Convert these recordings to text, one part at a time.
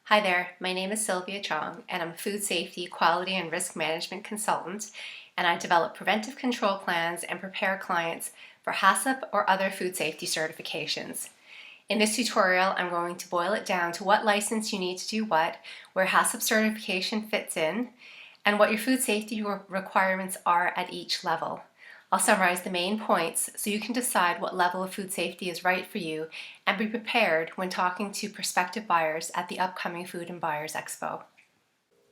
Hi there, my name is Sylvia Chong and I'm a food safety, quality, and risk management consultant, and I develop preventive control plans and prepare clients for HACCP or other food safety certifications. In this tutorial, I'm going to boil it down to what license you need to do what, where HACCP certification fits in, and what your food safety requirements are at each level. I'll summarize the main points so you can decide what level of food safety is right for you and be prepared when talking to prospective buyers at the upcoming Food and Buyers Expo.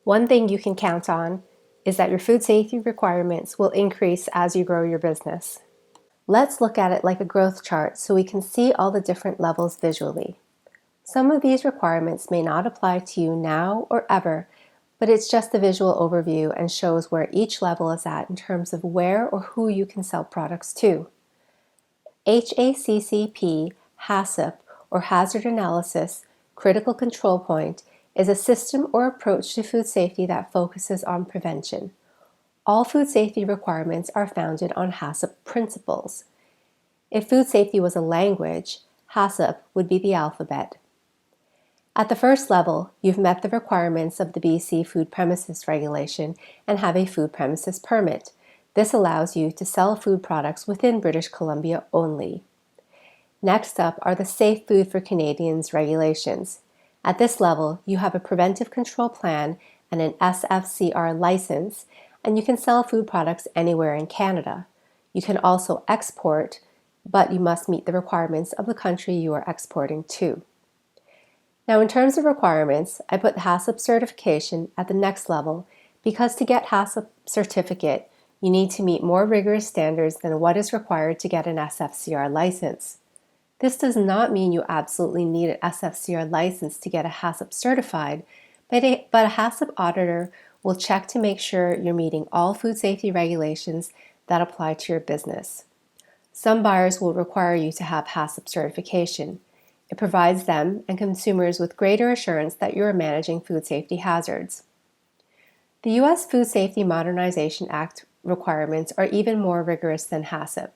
One thing you can count on is that your food safety requirements will increase as you grow your business. Let's look at it like a growth chart so we can see all the different levels visually. Some of these requirements may not apply to you now or ever, but it's just a visual overview and shows where each level is at in terms of where or who you can sell products to. HACCP, HACCP, or Hazard Analysis Critical Control Point is a system or approach to food safety that focuses on prevention. All food safety requirements are founded on HACCP principles. If food safety was a language, HACCP would be the alphabet. At the first level, you've met the requirements of the BC Food Premises Regulation and have a food premises permit. This allows you to sell food products within British Columbia only. Next up are the Safe Food for Canadians regulations. At this level, you have a Preventive Control Plan and an SFCR license, and you can sell food products anywhere in Canada. You can also export, but you must meet the requirements of the country you are exporting to. Now, in terms of requirements, I put the HACCP certification at the next level because to get HACCP certificate, you need to meet more rigorous standards than what is required to get an SFCR license. This does not mean you absolutely need an SFCR license to get a HACCP certified, but a HACCP auditor will check to make sure you're meeting all food safety regulations that apply to your business. Some buyers will require you to have HACCP certification. It provides them and consumers with greater assurance that you are managing food safety hazards. The U.S. Food Safety Modernization Act requirements are even more rigorous than HACCP.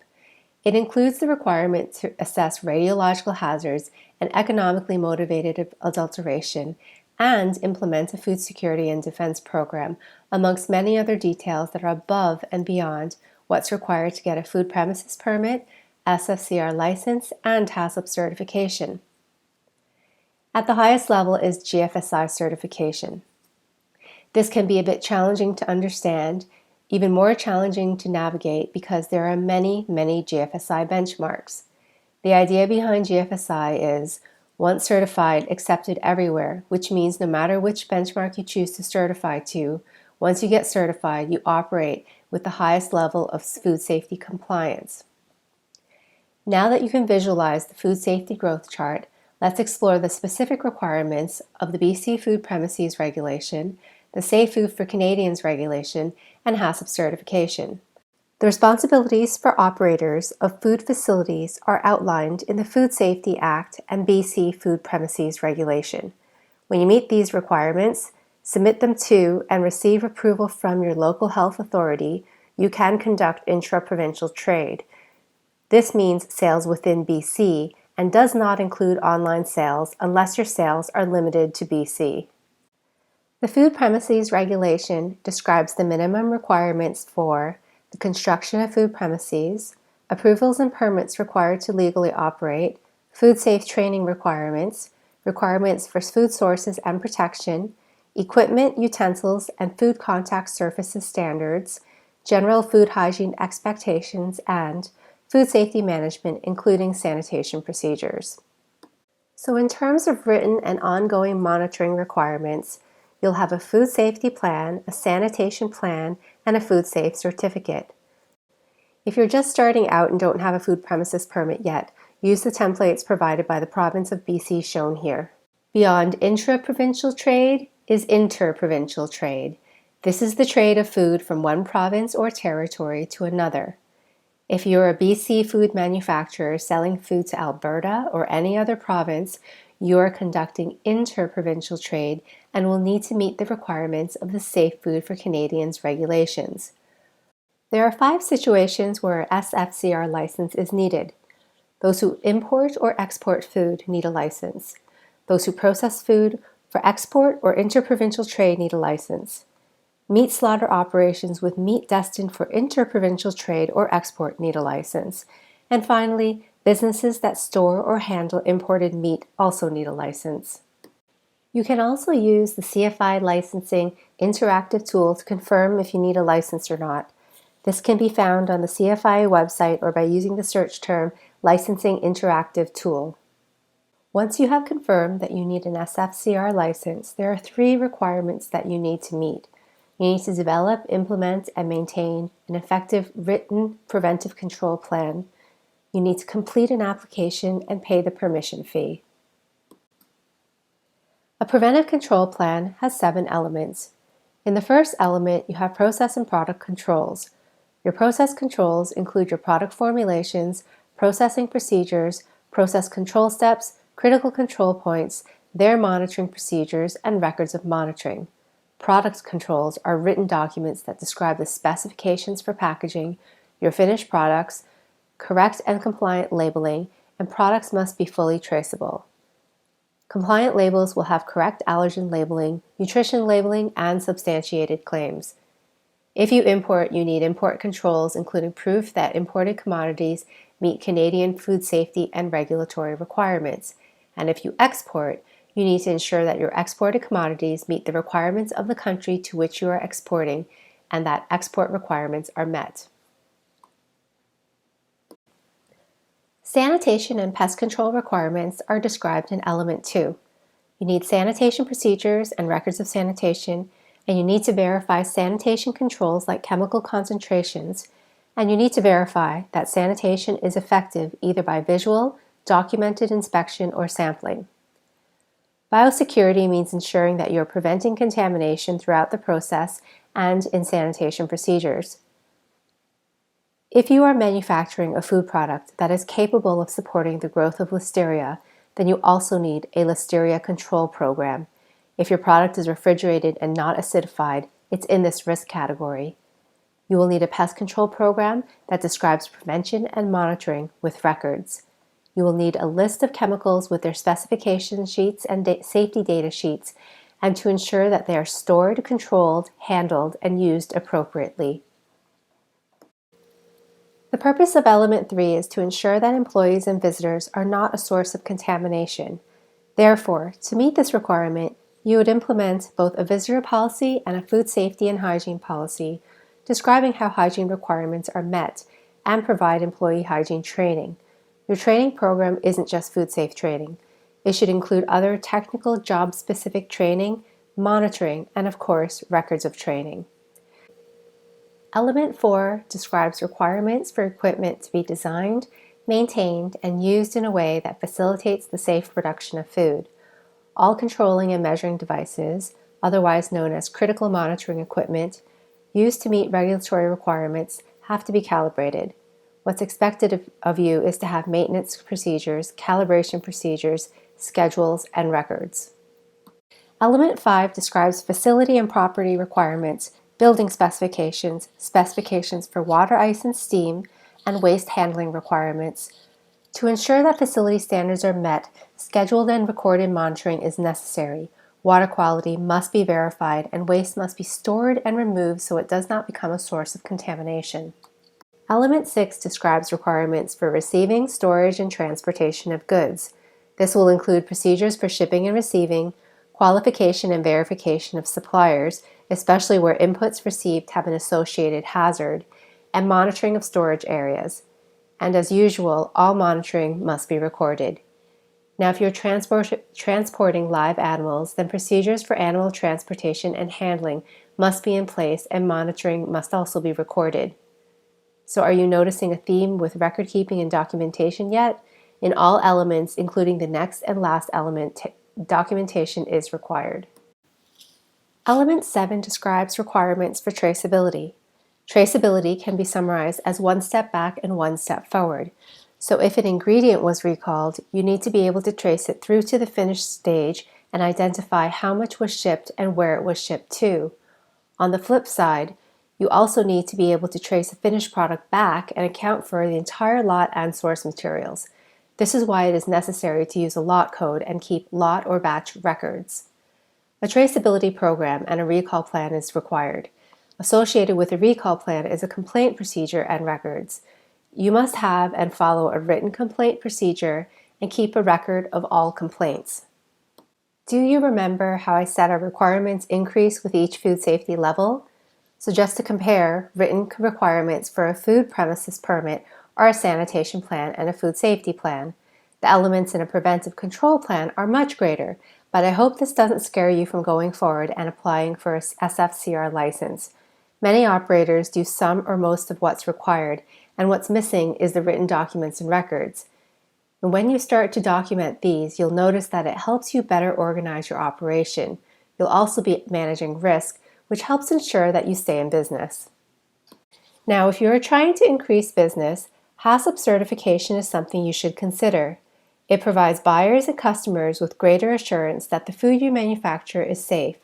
It includes the requirement to assess radiological hazards and economically motivated adulteration and implement a food security and defense program, amongst many other details that are above and beyond what's required to get a food premises permit, SFCR license, and HACCP certification. At the highest level is GFSI certification. This can be a bit challenging to understand, even more challenging to navigate because there are many GFSI benchmarks. The idea behind GFSI is once certified, accepted everywhere, which means no matter which benchmark you choose to certify to, once you get certified, you operate with the highest level of food safety compliance. Now that you can visualize the food safety growth chart, let's explore the specific requirements of the BC Food Premises Regulation, the Safe Food for Canadians Regulation, and HACCP certification. The responsibilities for operators of food facilities are outlined in the Food Safety Act and BC Food Premises Regulation. When you meet these requirements, submit them to and receive approval from your local health authority, you can conduct intra-provincial trade. This means sales within BC and does not include online sales unless your sales are limited to BC. The Food Premises Regulation describes the minimum requirements for the construction of food premises, approvals and permits required to legally operate, food safe training requirements, requirements for food sources and protection, equipment, utensils, and food contact surfaces standards, general food hygiene expectations, and food safety management, including sanitation procedures. So in terms of written and ongoing monitoring requirements, you'll have a food safety plan, a sanitation plan, and a food safe certificate. If you're just starting out and don't have a food premises permit yet, use the templates provided by the province of BC shown here. Beyond intra-provincial trade is inter-provincial trade. This is the trade of food from one province or territory to another. If you're a BC food manufacturer selling food to Alberta or any other province, you are conducting inter-provincial trade and will need to meet the requirements of the Safe Food for Canadians regulations. There are 5 situations where an SFCR license is needed. Those who import or export food need a license. Those who process food For export or interprovincial trade need a license. Meat slaughter operations with meat destined for interprovincial trade or export need a license. And finally, businesses that store or handle imported meat also need a license. You can also use the CFI licensing interactive tool to confirm if you need a license or not. This can be found on the CFI website or by using the search term Licensing Interactive Tool. Once you have confirmed that you need an SFCR license, there are 3 requirements that you need to meet. You need to develop, implement, and maintain an effective written preventive control plan. You need to complete an application and pay the permission fee. A preventive control plan has 7 elements. In the first element, you have process and product controls. Your process controls include your product formulations, processing procedures, process control steps, critical control points, their monitoring procedures, and records of monitoring. Product controls are written documents that describe the specifications for packaging, your finished products, correct and compliant labeling, and products must be fully traceable. Compliant labels will have correct allergen labeling, nutrition labeling, and substantiated claims. If you import, you need import controls, including proof that imported commodities meet Canadian food safety and regulatory requirements. And if you export, you need to ensure that your exported commodities meet the requirements of the country to which you are exporting and that export requirements are met. Sanitation and pest control requirements are described in Element 2. You need sanitation procedures and records of sanitation, and you need to verify sanitation controls like chemical concentrations, and you need to verify that sanitation is effective either by visual, documented inspection, or sampling. Biosecurity means ensuring that you're preventing contamination throughout the process and in sanitation procedures. If you are manufacturing a food product that is capable of supporting the growth of listeria, then you also need a listeria control program. If your product is refrigerated and not acidified, it's in this risk category. You will need a pest control program that describes prevention and monitoring with records. You will need a list of chemicals with their specification sheets and safety data sheets, and to ensure that they are stored, controlled, handled, and used appropriately. The purpose of Element 3 is to ensure that employees and visitors are not a source of contamination. Therefore, to meet this requirement, you would implement both a visitor policy and a food safety and hygiene policy, describing how hygiene requirements are met, and provide employee hygiene training. Your training program isn't just food safe training. It should include other technical job-specific training, monitoring, and of course, records of training. Element 4 describes requirements for equipment to be designed, maintained, and used in a way that facilitates the safe production of food. All controlling and measuring devices, otherwise known as critical monitoring equipment, used to meet regulatory requirements have to be calibrated. What's expected of you is to have maintenance procedures, calibration procedures, schedules, and records. Element 5 describes facility and property requirements, building specifications, specifications for water, ice, and steam, and waste handling requirements. To ensure that facility standards are met, scheduled and recorded monitoring is necessary. Water quality must be verified, and waste must be stored and removed so it does not become a source of contamination. Element 6 describes requirements for receiving, storage, and transportation of goods. This will include procedures for shipping and receiving, qualification and verification of suppliers, especially where inputs received have an associated hazard, and monitoring of storage areas. And as usual, all monitoring must be recorded. Now, if you're transporting live animals, then procedures for animal transportation and handling must be in place, and monitoring must also be recorded. So are you noticing a theme with record keeping and documentation yet? In all elements, including the next and last element, documentation is required. Element 7 describes requirements for traceability. Traceability can be summarized as one step back and one step forward. So if an ingredient was recalled, you need to be able to trace it through to the finished stage and identify how much was shipped and where it was shipped to. On the flip side, you also need to be able to trace a finished product back and account for the entire lot and source materials. This is why it is necessary to use a lot code and keep lot or batch records. A traceability program and a recall plan is required. Associated with a recall plan is a complaint procedure and records. You must have and follow a written complaint procedure and keep a record of all complaints. Do you remember how I said our requirements increase with each food safety level? So just to compare, written requirements for a food premises permit are a sanitation plan and a food safety plan. The elements in a preventive control plan are much greater, but I hope this doesn't scare you from going forward and applying for a SFCR license. Many operators do some or most of what's required, and what's missing is the written documents and records. And when you start to document these, you'll notice that it helps you better organize your operation. You'll also be managing risk, which helps ensure that you stay in business. Now, if you are trying to increase business, HACCP certification is something you should consider. It provides buyers and customers with greater assurance that the food you manufacture is safe.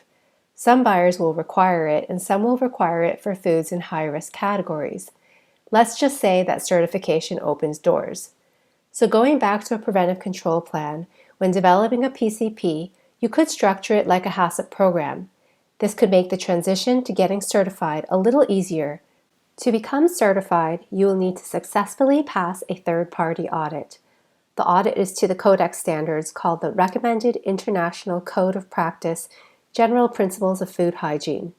Some buyers will require it, and some will require it for foods in high-risk categories. Let's just say that certification opens doors. So going back to a preventive control plan, when developing a PCP, you could structure it like a HACCP program. This could make the transition to getting certified a little easier. To become certified, you will need to successfully pass a third-party audit. The audit is to the Codex standards called the Recommended International Code of Practice General Principles of Food Hygiene.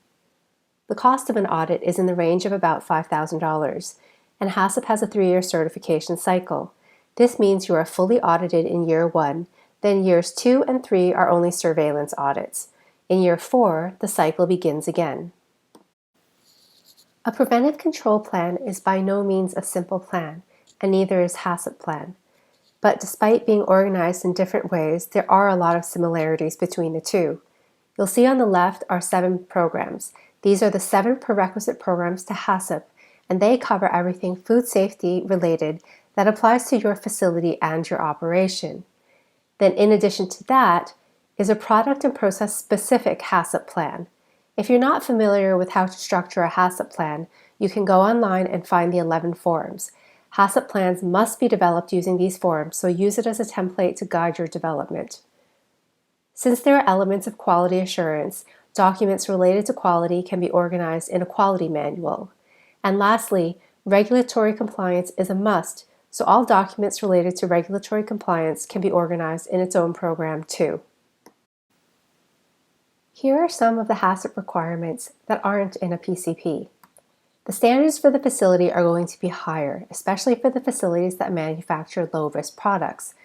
The cost of an audit is in the range of about $5,000, and HACCP has a 3-year certification cycle. This means you are fully audited in year 1, then years 2 and 3 are only surveillance audits. In year 4, the cycle begins again. A preventive control plan is by no means a simple plan, and neither is HACCP plan. But despite being organized in different ways, there are a lot of similarities between the two. You'll see on the left are 7 programs. These are the 7 prerequisite programs to HACCP, and they cover everything food safety related that applies to your facility and your operation. Then in addition to that is a product and process specific HACCP plan. If you're not familiar with how to structure a HACCP plan, you can go online and find the 11 forms. HACCP plans must be developed using these forms, so use it as a template to guide your development. Since there are elements of quality assurance, documents related to quality can be organized in a quality manual. And lastly, regulatory compliance is a must, so all documents related to regulatory compliance can be organized in its own program too. Here are some of the HACCP requirements that aren't in a PCP. The standards for the facility are going to be higher, especially for the facilities that manufacture low-risk products.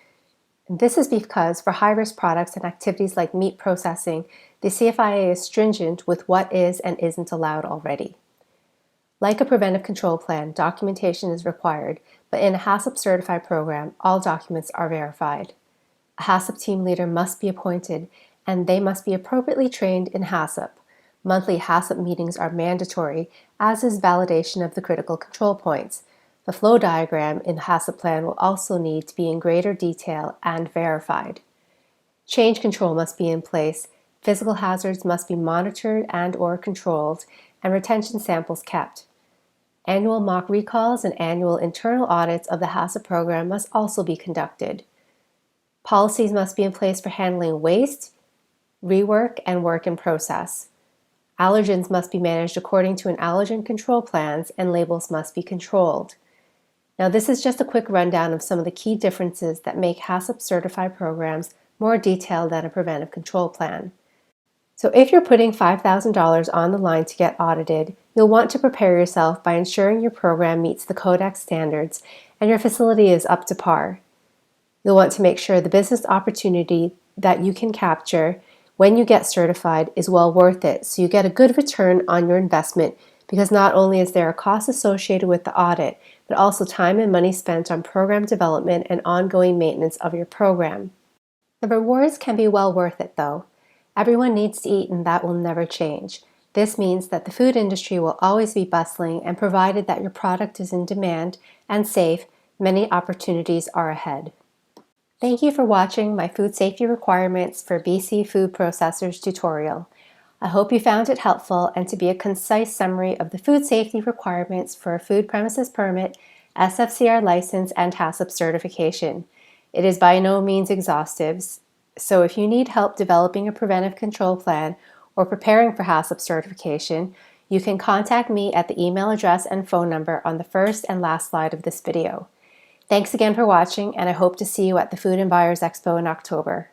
And this is because for high-risk products and activities like meat processing, the CFIA is stringent with what is and isn't allowed already. Like a preventive control plan, documentation is required, but in a HACCP certified program, all documents are verified. A HACCP team leader must be appointed, and they must be appropriately trained in HACCP. Monthly HACCP meetings are mandatory, as is validation of the critical control points. The flow diagram in the HACCP plan will also need to be in greater detail and verified. Change control must be in place, physical hazards must be monitored and/or controlled, and retention samples kept. Annual mock recalls and annual internal audits of the HACCP program must also be conducted. Policies must be in place for handling waste, rework, and work in process. Allergens must be managed according to an allergen control plans, and labels must be controlled. Now, this is just a quick rundown of some of the key differences that make HACCP certified programs more detailed than a preventive control plan. So if you're putting $5,000 on the line to get audited, you'll want to prepare yourself by ensuring your program meets the Codex standards and your facility is up to par. You'll want to make sure the business opportunity that you can capture when you get certified is well worth it, so you get a good return on your investment, because not only is there a cost associated with the audit, but also time and money spent on program development and ongoing maintenance of your program. The rewards can be well worth it though. Everyone needs to eat, and that will never change. This means that the food industry will always be bustling, and provided that your product is in demand and safe, many opportunities are ahead. Thank you for watching my food safety requirements for BC food processors tutorial. I hope you found it helpful and to be a concise summary of the food safety requirements for a food premises permit, SFCR license, and HACCP certification. It is by no means exhaustive, So if you need help developing a preventive control plan or preparing for HACCP certification, you can contact me at the email address and phone number on the first and last slide of this video. Thanks again for watching, and I hope to see you at the Food and Buyers Expo in October.